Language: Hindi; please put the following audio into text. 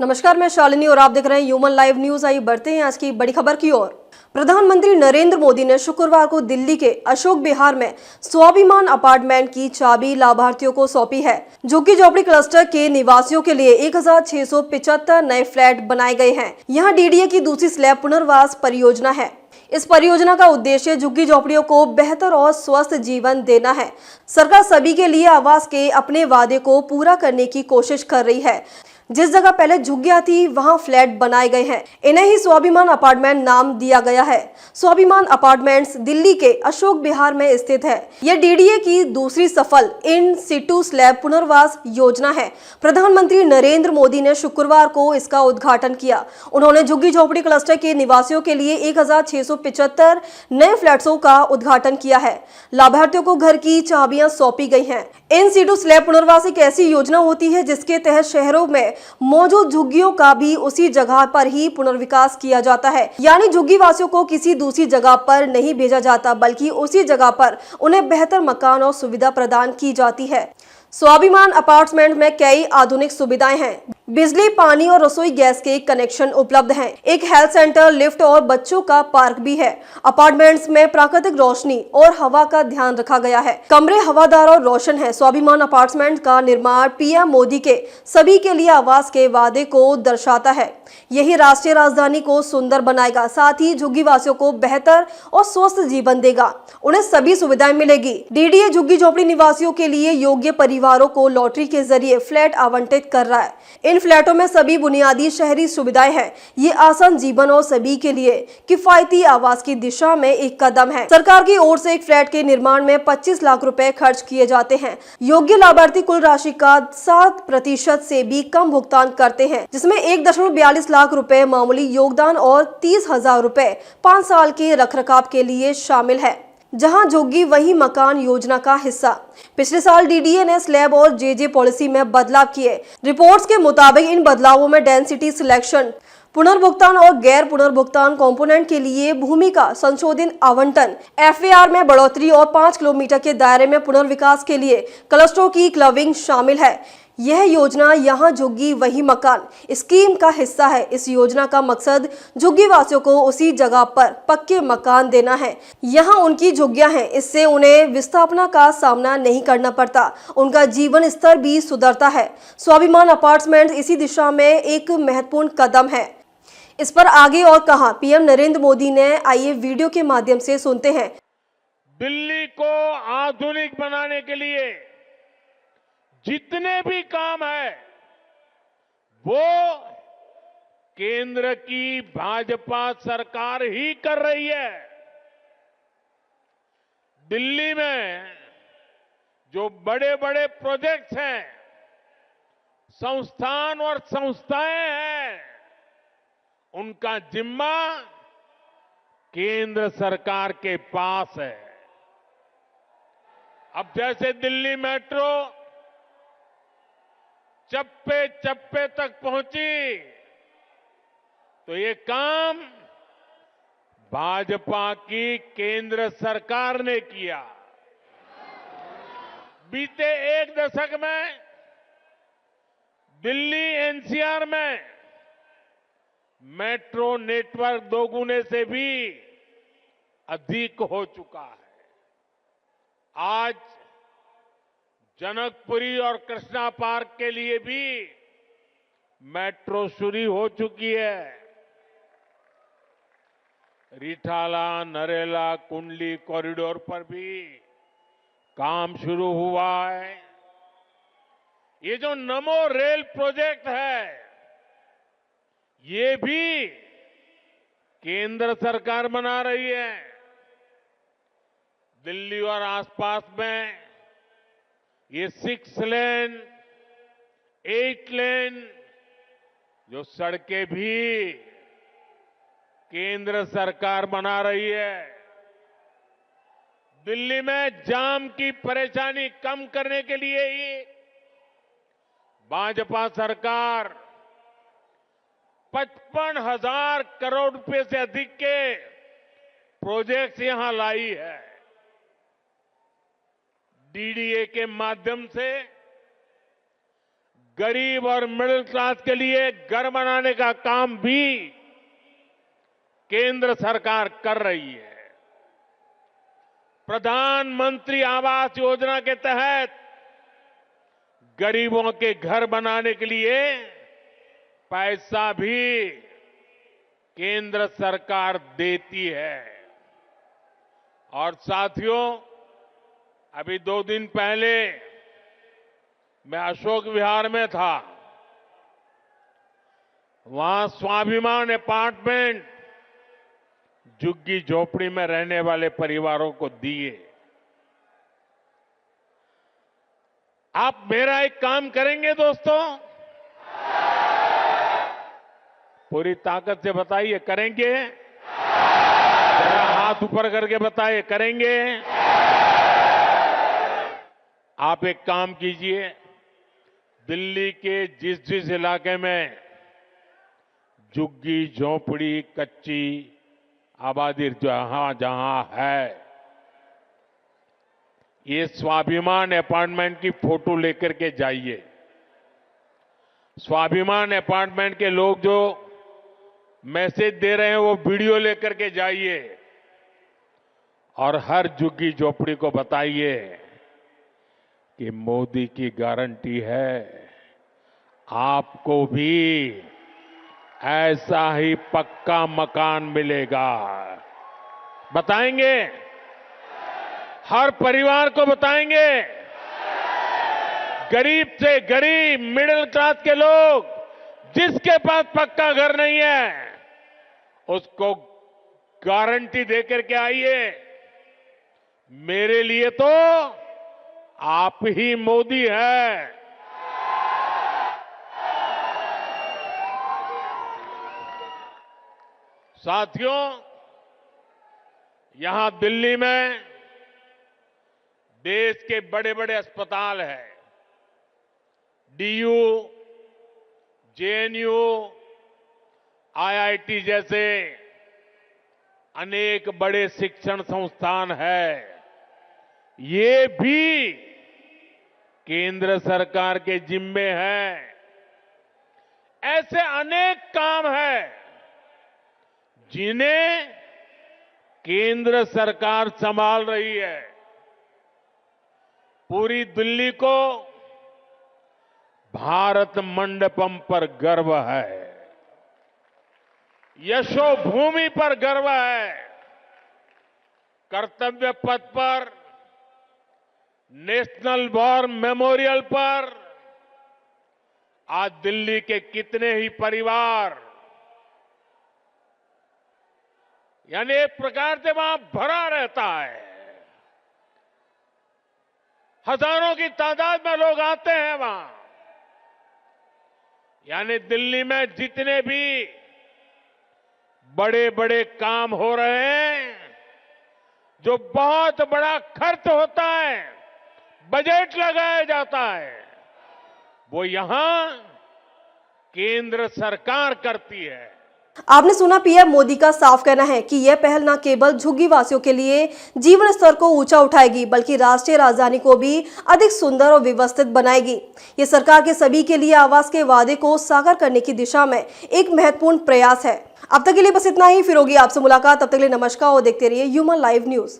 नमस्कार, मैं शालिनी और आप देख रहे हैं ह्यूमन लाइव न्यूज। आइए बढ़ते हैं आज की बड़ी खबर की ओर। प्रधानमंत्री नरेंद्र मोदी ने शुक्रवार को दिल्ली के अशोक विहार में स्वाभिमान अपार्टमेंट की चाबी लाभार्थियों को सौंपी है। झुग्गी झोपड़ी क्लस्टर के निवासियों के लिए 1675 नए फ्लैट बनाए गए हैं। यहां डीडीए की दूसरी स्लैब पुनर्वास परियोजना है। इस परियोजना का उद्देश्य झुग्गी झोपड़ियों को बेहतर और स्वस्थ जीवन देना है। सरकार सभी के लिए आवास के अपने वादे को पूरा करने की कोशिश कर रही है। जिस जगह पहले झुग्गियां थी वहां फ्लैट बनाए गए हैं। इन्हें ही स्वाभिमान अपार्टमेंट नाम दिया गया है। स्वाभिमान अपार्टमेंट्स दिल्ली के अशोक विहार में स्थित है। यह डीडीए की दूसरी सफल इन सिटू स्लैब पुनर्वास योजना है। प्रधानमंत्री नरेंद्र मोदी ने शुक्रवार को इसका उद्घाटन किया। उन्होंने झुग्गी झोपड़ी क्लस्टर के निवासियों के लिए 1675 नए फ्लैट्सों का उद्घाटन किया है। लाभार्थियों को घर की चाबियां सौंपी गई हैं। इन सिटू स्लैब पुनर्वास एक ऐसी योजना होती है जिसके तहत शहरों में मौजूद झुग्गियों का भी उसी जगह पर ही पुनर्विकास किया जाता है। यानी झुग्गी वासियों को किसी दूसरी जगह पर नहीं भेजा जाता, बल्कि उसी जगह पर उन्हें बेहतर मकान और सुविधा प्रदान की जाती है। स्वाभिमान अपार्टमेंट में कई आधुनिक सुविधाएं हैं। बिजली, पानी और रसोई गैस के कनेक्शन उपलब्ध हैं। एक हेल्थ सेंटर, लिफ्ट और बच्चों का पार्क भी है। अपार्टमेंट्स में प्राकृतिक रोशनी और हवा का ध्यान रखा गया है। कमरे हवादार और रोशन हैं। स्वाभिमान अपार्टमेंट का निर्माण पीएम मोदी के सभी के लिए आवास के वादे को दर्शाता है। यही राष्ट्रीय राजधानी को सुंदर बनाएगा, साथ ही झुग्गी वासियों को बेहतर और स्वस्थ जीवन देगा। उन्हें सभी सुविधाएं मिलेगी। डीडीए झुग्गी झोपड़ी निवासियों के लिए योग्य परिवारों को लॉटरी के जरिए फ्लैट आवंटित कर रहा है। इन फ्लैटों में सभी बुनियादी शहरी सुविधाएं हैं। ये आसान जीवन और सभी के लिए किफायती आवास की दिशा में एक कदम है। सरकार की ओर से एक फ्लैट के निर्माण में 25 लाख रुपए खर्च किए जाते हैं। योग्य लाभार्थी कुल राशि का 7% से भी कम भुगतान करते हैं, जिसमें 1.42 लाख रुपए मामूली योगदान और 30,000 रुपए 5 साल के रखरखाव के लिए शामिल है। जहां झुग्गी वही मकान योजना का हिस्सा। पिछले साल डीडीए ने स्लैब और जेजे पॉलिसी में बदलाव किए। रिपोर्ट्स के मुताबिक इन बदलावों में डेंसिटी सिलेक्शन, पुनर्भुगतान और गैर पुनर्भुगतान कंपोनेंट के लिए भूमि का संशोधित आवंटन, एफएआर में बढ़ोतरी और 5 किलोमीटर के दायरे में पुनर्विकास के लिए क्लस्टरों की क्लविंग शामिल है। यह योजना यहां झुग्गी वही मकान स्कीम का हिस्सा है। इस योजना का मकसद झुग्गी वासियों को उसी जगह पर पक्के मकान देना है। यहां उनकी झुग्गियां हैं, इससे उन्हें विस्थापना का सामना नहीं करना पड़ता। उनका जीवन स्तर भी सुधरता है। स्वाभिमान अपार्टमेंट इसी दिशा में एक महत्वपूर्ण कदम है। इस पर आगे और कहा पीएम नरेंद्र मोदी ने। आइए वीडियो के माध्यम से सुनते हैं। दिल्ली को आधुनिक बनाने के लिए जितने भी काम है वो केंद्र की भाजपा सरकार ही कर रही है। दिल्ली में जो बड़े बड़े प्रोजेक्ट्स हैं, संस्थान और संस्थाएं हैं, उनका जिम्मा केंद्र सरकार के पास है। अब जैसे दिल्ली मेट्रो चप्पे चप्पे तक पहुंची, तो ये काम भाजपा की केंद्र सरकार ने किया। बीते एक दशक में दिल्ली एनसीआर में मेट्रो नेटवर्क दोगुने से भी अधिक हो चुका है। आज जनकपुरी और कृष्णा पार्क के लिए भी मेट्रो शुरू हो चुकी है। रिठाला, नरेला, कुंडली कॉरिडोर पर भी काम शुरू हुआ है। ये जो नमो रेल प्रोजेक्ट है, ये भी केंद्र सरकार बना रही है। दिल्ली और आसपास में ये 6 लेन, 8 लेन जो सड़कें भी केंद्र सरकार बना रही है। दिल्ली में जाम की परेशानी कम करने के लिए ही भाजपा सरकार 55,000 करोड़ रुपए से अधिक के प्रोजेक्ट्स यहां लाई है। डीडीए के माध्यम से गरीब और मिडिल क्लास के लिए घर बनाने का काम भी केंद्र सरकार कर रही है। प्रधानमंत्री आवास योजना के तहत गरीबों के घर बनाने के लिए पैसा भी केंद्र सरकार देती है। और साथियों, अभी 2 दिन पहले मैं अशोक विहार में था। वहां स्वाभिमान अपार्टमेंट झुग्गी झोपड़ी में रहने वाले परिवारों को दिए। आप मेरा एक काम करेंगे दोस्तों? पूरी ताकत से बताइए, करेंगे? जरा हाथ ऊपर करके बताइए, करेंगे? आप एक काम कीजिए, दिल्ली के जिस जिस इलाके में झुग्गी झोपड़ी कच्ची आबादी जहां जहां है, ये स्वाभिमान अपार्टमेंट की फोटो लेकर के जाइए। स्वाभिमान अपार्टमेंट के लोग जो मैसेज दे रहे हैं वो वीडियो लेकर के जाइए और हर झुग्गी झोपड़ी को बताइए कि मोदी की गारंटी है, आपको भी ऐसा ही पक्का मकान मिलेगा। बताएंगे? हर परिवार को बताएंगे। गरीब से गरीब मिडिल क्लास के लोग जिसके पास पक्का घर नहीं है उसको गारंटी देकर के आइए। मेरे लिए तो आप ही मोदी है। साथियों, यहां दिल्ली में देश के बड़े बड़े अस्पताल हैं। डीयू, जेएनयू, आईआईटी जैसे अनेक बड़े शिक्षण संस्थान हैं। ये भी केंद्र सरकार के जिम्मे हैं। ऐसे अनेक काम हैं जिन्हें केंद्र सरकार संभाल रही है। पूरी दिल्ली को भारत मंडपम पर गर्व है, यशोभूमि पर गर्व है। कर्तव्य पथ पर, नेशनल वॉर मेमोरियल पर आज दिल्ली के कितने ही परिवार, यानी एक प्रकार से वहां भरा रहता है। हजारों की तादाद में लोग आते हैं वहां। यानी दिल्ली में जितने भी बड़े बड़े काम हो रहे हैं, जो बहुत बड़ा खर्च होता है, बजट लगाया जाता है, वो यहां केंद्र सरकार करती है। आपने सुना, पीएम मोदी का साफ कहना है कि यह पहल न केवल झुग्गी वासियों के लिए जीवन स्तर को ऊंचा उठाएगी, बल्कि राष्ट्रीय राजधानी को भी अधिक सुंदर और व्यवस्थित बनाएगी। ये सरकार के सभी के लिए आवास के वादे को साकार करने की दिशा में एक महत्वपूर्ण प्रयास है। अब तक के लिए बस इतना ही। फिर होगी आपसे मुलाकात। तब तक के लिए नमस्कार और देखते रहिए ह्यूमन लाइव न्यूज।